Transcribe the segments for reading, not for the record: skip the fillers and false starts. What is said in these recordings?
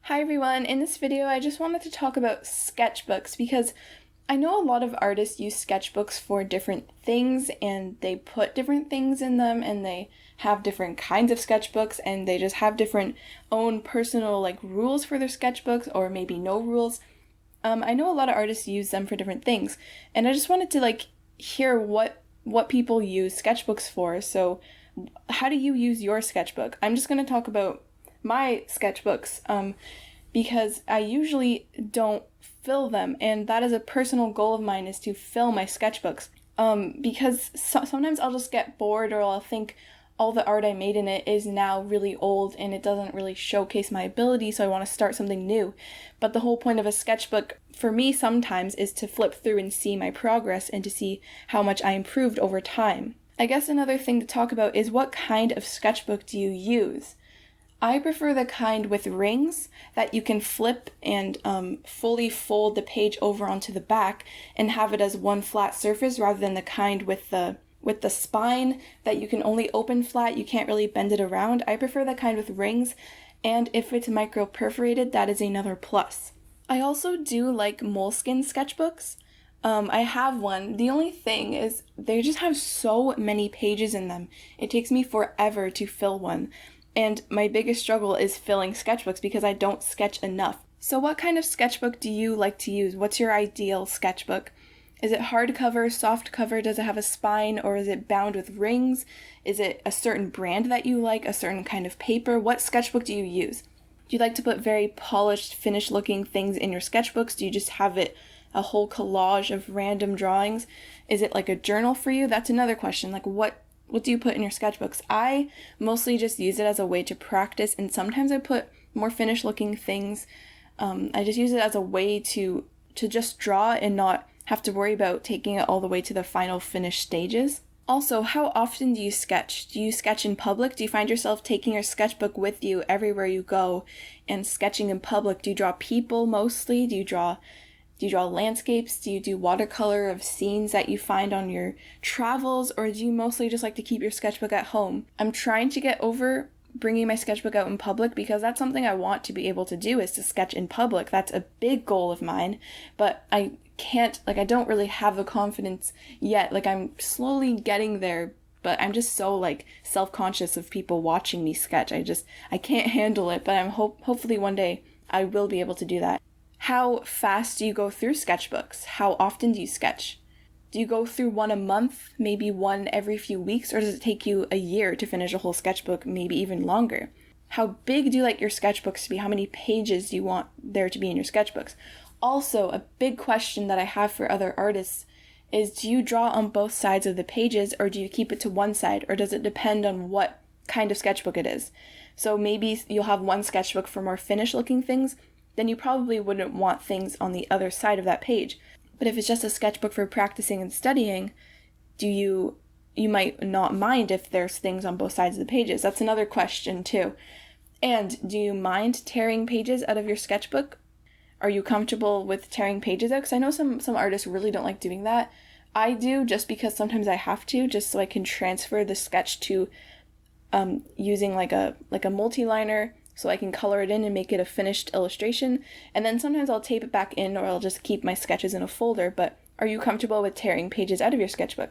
Hi everyone, in this video I just wanted to talk about sketchbooks because I know a lot of artists use sketchbooks for different things and they put different things in them and they have different kinds of sketchbooks and they just have different own personal rules for their sketchbooks or maybe no rules. I know a lot of artists use them for different things and I just wanted to hear what people use sketchbooks for. So how do you use your sketchbook? I'm just going to talk about my sketchbooks because I usually don't fill them, and that is a personal goal of mine, is to fill my sketchbooks because sometimes I'll just get bored or I'll think all the art I made in it is now really old and it doesn't really showcase my ability, so I want to start something new. But the whole point of a sketchbook for me sometimes is to flip through and see my progress and to see how much I improved over time. I guess another thing to talk about is what kind of sketchbook do you use? I prefer the kind with rings that you can flip and fully fold the page over onto the back and have it as one flat surface rather than the kind with the spine that you can only open flat, you can't really bend it around. I prefer the kind with rings, and if it's micro perforated, that is another plus. I also do like Moleskine sketchbooks. I have one. The only thing is they just have so many pages in them. It takes me forever to fill one. And my biggest struggle is filling sketchbooks because I don't sketch enough. So what kind of sketchbook do you like to use? What's your ideal sketchbook? Is it hardcover, soft cover? Does it have a spine, or is it bound with rings? Is it a certain brand that you like, a certain kind of paper? What sketchbook do you use? Do you like to put very polished, finished looking things in your sketchbooks? Do you just have it a whole collage of random drawings? Is it like a journal for you? That's another question. What do you put in your sketchbooks? I mostly just use it as a way to practice, and sometimes I put more finished looking things. I just use it as a way to just draw and not have to worry about taking it all the way to the final finished stages. Also, how often do you sketch? Do you sketch in public? Do you find yourself taking your sketchbook with you everywhere you go and sketching in public? Do you draw people mostly? Do you draw landscapes? Do you do watercolor of scenes that you find on your travels? Or do you mostly just like to keep your sketchbook at home? I'm trying to get over bringing my sketchbook out in public because that's something I want to be able to do, is to sketch in public. That's a big goal of mine, but I can't, I don't really have the confidence yet. I'm slowly getting there, but I'm just so self-conscious of people watching me sketch. I can't handle it, but I'm hopefully one day I will be able to do that. How fast do you go through sketchbooks? How often do you sketch? Do you go through one a month, maybe one every few weeks, or does it take you a year to finish a whole sketchbook, maybe even longer? How big do you like your sketchbooks to be? How many pages do you want there to be in your sketchbooks? Also, a big question that I have for other artists is, do you draw on both sides of the pages, or do you keep it to one side, or does it depend on what kind of sketchbook it is? So maybe you'll have one sketchbook for more finished looking things, then you probably wouldn't want things on the other side of that page. But if it's just a sketchbook for practicing and studying, you might not mind if there's things on both sides of the pages. That's another question too. And do you mind tearing pages out of your sketchbook? Are you comfortable with tearing pages out? Because I know some artists really don't like doing that. I do, just because sometimes I have to, just so I can transfer the sketch to using a multi-liner, so I can color it in and make it a finished illustration. And then sometimes I'll tape it back in, or I'll just keep my sketches in a folder. But are you comfortable with tearing pages out of your sketchbook?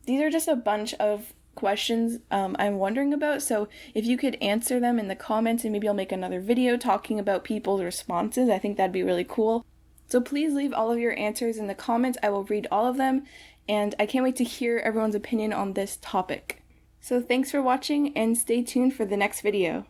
These are just a bunch of questions I'm wondering about. So if you could answer them in the comments, and maybe I'll make another video talking about people's responses. I think that'd be really cool. So please leave all of your answers in the comments. I will read all of them, and I can't wait to hear everyone's opinion on this topic. So thanks for watching, and stay tuned for the next video.